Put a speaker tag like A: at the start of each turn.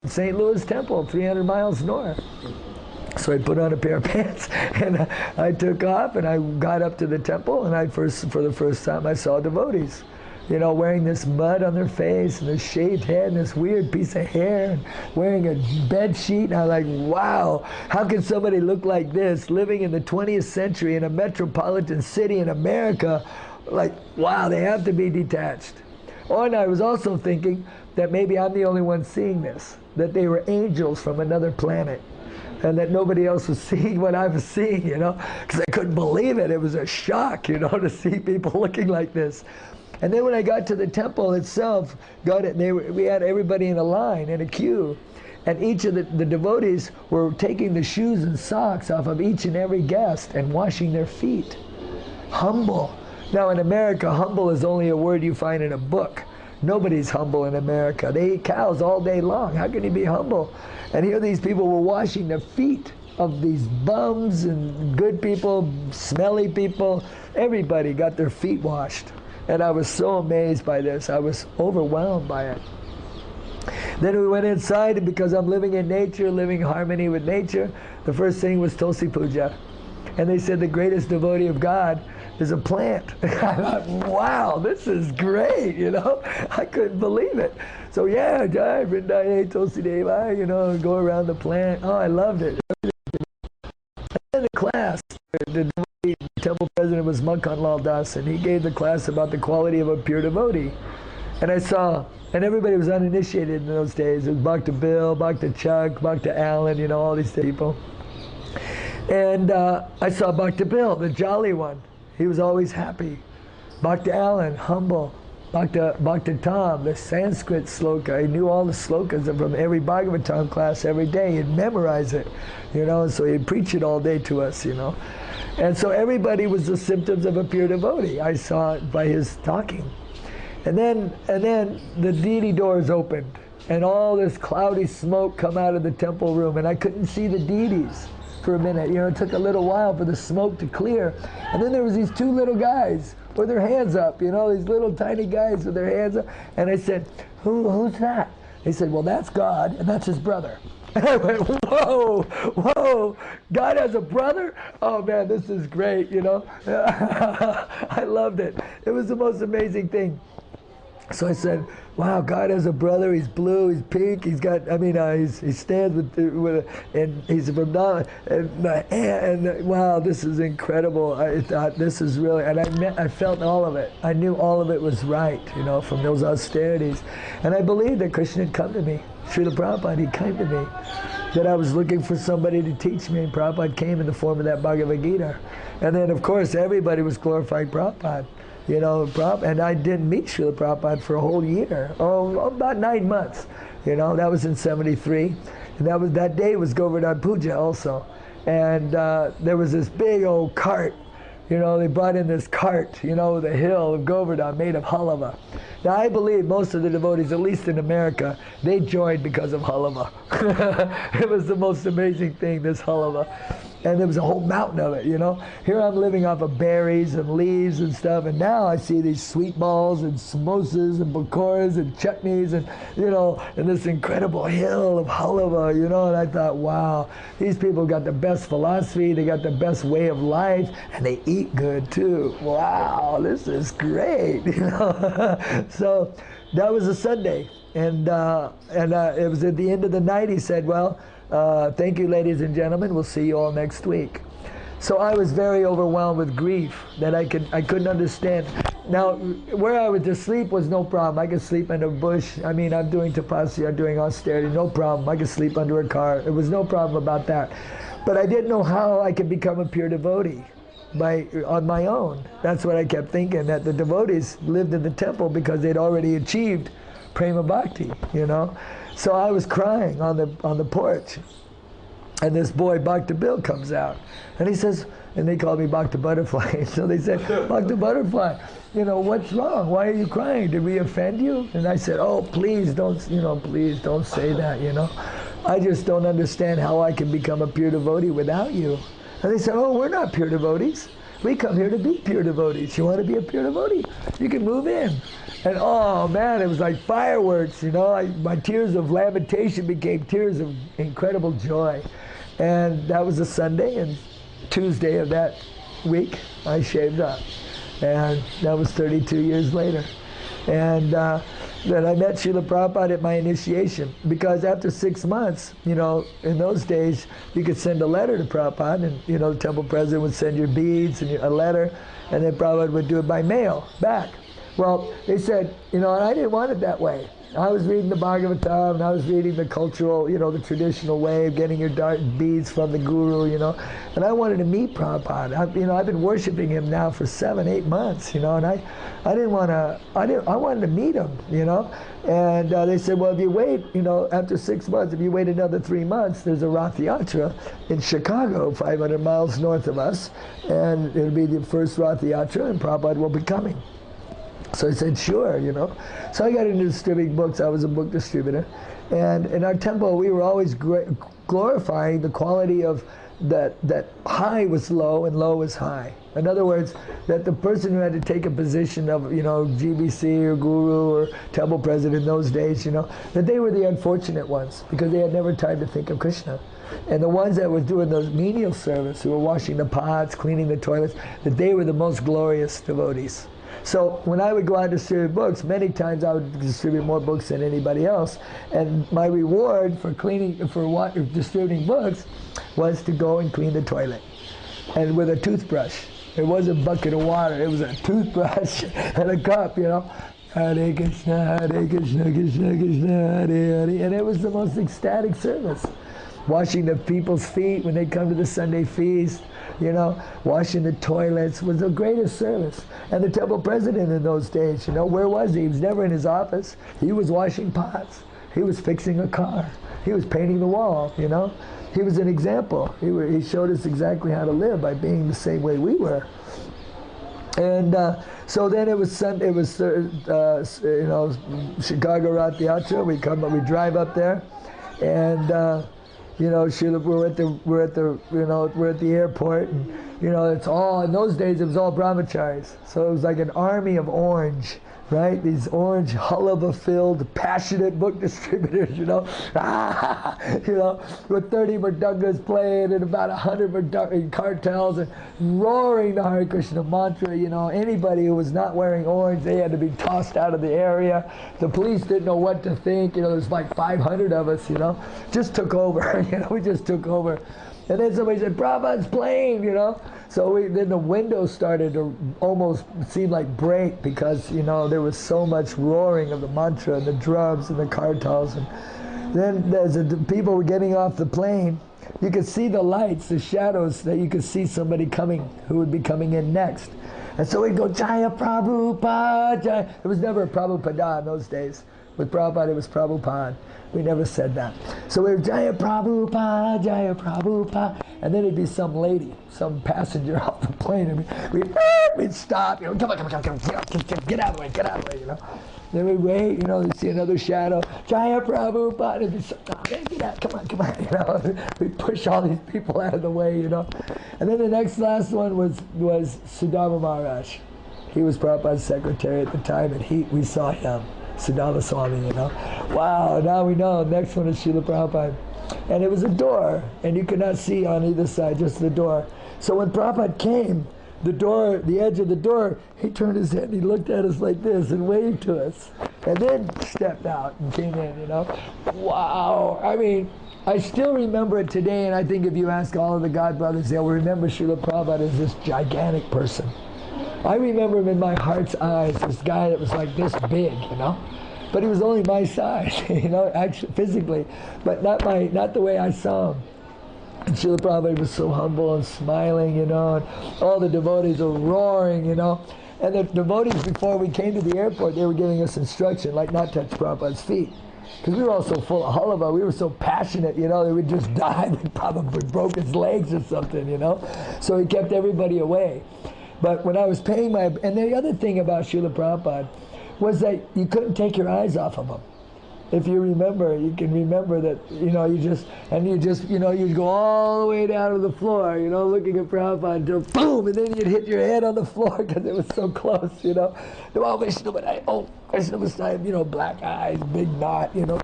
A: St. Louis Temple, 300 miles north. So I put on a pair of pants and I took off and I got up to the temple, and for the first time I saw devotees, you know, wearing this mud on their face and this shaved head and this weird piece of hair and wearing a bed sheet. And I'm like, wow, how can somebody look like this living in the 20th century in a metropolitan city in America? Like, wow, they have to be detached. Oh, and I was also thinking that maybe I'm the only one seeing this, that they were angels from another planet, and that nobody else was seeing what I was seeing, you know, because I couldn't believe it. It was a shock, you know, to see people looking like this. And then when I got to the temple itself, we had everybody in a line, in a queue, and each of the devotees were taking the shoes and socks off of each and every guest and washing their feet. Humble. Now in America, humble is only a word you find in a book. Nobody's humble in America. They eat cows all day long. How can you be humble? And here these people were washing the feet of these bums and good people, smelly people. Everybody got their feet washed. And I was so amazed by this. I was overwhelmed by it. Then we went inside, and because I'm living in nature, living in harmony with nature, the first thing was Tulsi Puja. And they said the greatest devotee of God is a plant. I thought, wow, this is great, you know? I couldn't believe it. So yeah, Jai Vrindaye Tulsi Deva, you know, go around the plant. Oh, I loved it. And then the class, the temple president was Makhan Lal Das, and he gave the class about the quality of a pure devotee. And I saw, and everybody was uninitiated in those days. It was Bhakta Bill, Bhakta Chuck, Bhakta Allen, you know, all these people. And I saw Bhakta Bill, the jolly one. He was always happy. Bhakta Allen, humble. Bhakta Tom, the Sanskrit sloka. He knew all the slokas from every Bhagavatam class every day. He'd memorize it, you know, so he'd preach it all day to us, you know. And so everybody was the symptoms of a pure devotee. I saw it by his talking. And then the deity doors opened, and all this cloudy smoke come out of the temple room, and I couldn't see the deities for a minute. You know, it took a little while for the smoke to clear. And then there was these two little guys with their hands up, you know, these little tiny guys with their hands up. And I said, who's that? They said, well, that's God, and that's his brother. And I went, whoa, whoa, God has a brother? Oh man, this is great, you know. I loved it. It was the most amazing thing. So I said, wow, God has a brother. He's blue, he's pink, he's got, I mean, he stands with and he's from now, and wow, this is incredible. I thought this is really, and I felt all of it. I knew all of it was right, you know, from those austerities. And I believed that Krishna had come to me. Srila Prabhupada, he came to me. That I was looking for somebody to teach me, and Prabhupada came in the form of that Bhagavad Gita. And then, of course, everybody was glorifying Prabhupada. You know, and I didn't meet Srila Prabhupada for a whole year, about 9 months. You know, that was in '73, and that day was Govardhan Puja also. And there was this big old cart. You know, they brought in this cart, you know, the hill of Govardhan made of halava. Now I believe most of the devotees, at least in America, they joined because of halava. It was the most amazing thing, this halava. And there was a whole mountain of it, you know. Here I'm living off of berries and leaves and stuff, and now I see these sweet balls and samosas and pakoras and chutneys and, you know, and this incredible hill of halava, you know, and I thought, wow, these people got the best philosophy, they got the best way of life, and they eat good too. Wow, this is great, you know. So that was a Sunday, and it was at the end of the night. He said, well, thank you, ladies and gentlemen, we'll see you all next week. So I was very overwhelmed with grief that I couldn't understand. Now, where I would just sleep was no problem. I could sleep in a bush. I mean, I'm doing tapasya, I'm doing austerity, no problem. I could sleep under a car. It was no problem about that. But I didn't know how I could become a pure devotee on my own. That's what I kept thinking, that the devotees lived in the temple because they'd already achieved prema bhakti, you know. So I was crying on the porch, and this boy Bhakta Bill comes out, and he says, and they called me Bhakta Butterfly. So they said, Bhakta Butterfly, you know, what's wrong? Why are you crying? Did we offend you? And I said, oh, please don't, you know, please don't say that, you know. I just don't understand how I can become a pure devotee without you. And they said, oh, we're not pure devotees. We come here to be pure devotees. You want to be a pure devotee? You can move in. And oh man, it was like fireworks, you know. My tears of lamentation became tears of incredible joy. And that was a Sunday, and Tuesday of that week, I shaved up. And that was 32 years later. And then I met Srila Prabhupada at my initiation, because after 6 months, you know, in those days, you could send a letter to Prabhupada, and, you know, the temple president would send your beads and a letter, and then Prabhupada would do it by mail back. Well, they said, you know, and I didn't want it that way. I was reading the Bhagavatam, and I was reading the cultural, you know, the traditional way of getting your dark beads from the guru, you know, and I wanted to meet Prabhupada. You know, I've been worshiping him now for 7, 8 months, you know, and I wanted to meet him, you know, and they said, well, if you wait, you know, after 6 months, if you wait another 3 months, there's a Rath Yatra in Chicago, 500 miles north of us, and it'll be the first Rath Yatra, and Prabhupada will be coming. So I said, sure, you know. So I got into distributing books. I was a book distributor. And in our temple, we were always glorifying the quality of that high was low and low was high. In other words, that the person who had to take a position of, you know, GBC or guru or temple president in those days, you know, that they were the unfortunate ones, because they had never time to think of Krishna. And the ones that were doing those menial service, who were washing the pots, cleaning the toilets, that they were the most glorious devotees. So when I would go out and distribute books, many times I would distribute more books than anybody else. And my reward for distributing books was to go and clean the toilet. And with a toothbrush. It wasn't a bucket of water, it was a toothbrush and a cup, you know. Hare Krishna, Hare Krishna, Krishna Krishna, Hare Hare. And it was the most ecstatic service. Washing the people's feet when they come to the Sunday feast, you know, washing the toilets was the greatest service. And the temple president in those days, you know, where was he? He was never in his office. He was washing pots. He was fixing a car. He was painting the wall, you know. He was an example. He showed us exactly how to live by being the same way we were. And so then it was you know, Chicago Rath Yatra. We drive up there, and you know, we're at the airport, and you know, it's all, in those days it was all brahmacharis, so it was like an army of orange, right? These orange hullaba-filled, passionate book distributors, you know, you know, with 30 mridungas playing and about 100 cartels and roaring the Hare Krishna mantra, you know. Anybody who was not wearing orange, they had to be tossed out of the area. The police didn't know what to think, you know, there's like 500 of us, you know, just took over, you know, we just took over. And then somebody said, Prabhupada's playing, you know. So then the windows started to almost seem like break, because, you know, there was so much roaring of the mantra and the drums and the kartals. And then as the people were getting off the plane, you could see the lights, the shadows, that you could see somebody coming, who would be coming in next. And so we'd go, Jaya Prabhupada, Jaya. It was never Prabhupada in those days. With Prabhupada, it was Prabhupada. We never said that. So we were Jaya Prabhupada, Jaya Prabhupada. And then it'd be some lady, some passenger off the plane. And we'd stop, you know, come on, get out of the way, get out of the way, you know. Then we'd wait, you know, we'd see another shadow, Jaya Prabhupada. It'd be so, get out, come on, you know. We'd push all these people out of the way, you know. And then the last one was Sudama Maharaj. He was Prabhupada's secretary at the time, and we saw him. Sudama Swami, you know. Wow, now we know. Next one is Srila Prabhupada. And it was a door, and you could not see on either side, just the door. So when Prabhupada came, the edge of the door, he turned his head and he looked at us like this and waved to us. And then stepped out and came in, you know. Wow. I mean, I still remember it today, and I think if you ask all of the God brothers, they'll remember Srila Prabhupada as this gigantic person. I remember him in my heart's eyes, this guy that was like this big, you know. But he was only my size, you know, actually, physically, but not the way I saw him. And Srila Prabhupada was so humble and smiling, you know, and all the devotees were roaring, you know. And the devotees, before we came to the airport, they were giving us instruction, like not touch Prabhupada's feet. Because we were all so full of hullaba, we were so passionate, you know, they would just die, they probably broke his legs or something, you know. So he kept everybody away. But when I was paying and the other thing about Srila Prabhupada was that you couldn't take your eyes off of him. If you remember, you can remember that, you know, you'd go all the way down to the floor, you know, looking at Prabhupada until boom, and then you'd hit your head on the floor because it was so close, you know. Oh, Vishnu, you know, black eyes, big knot, you know.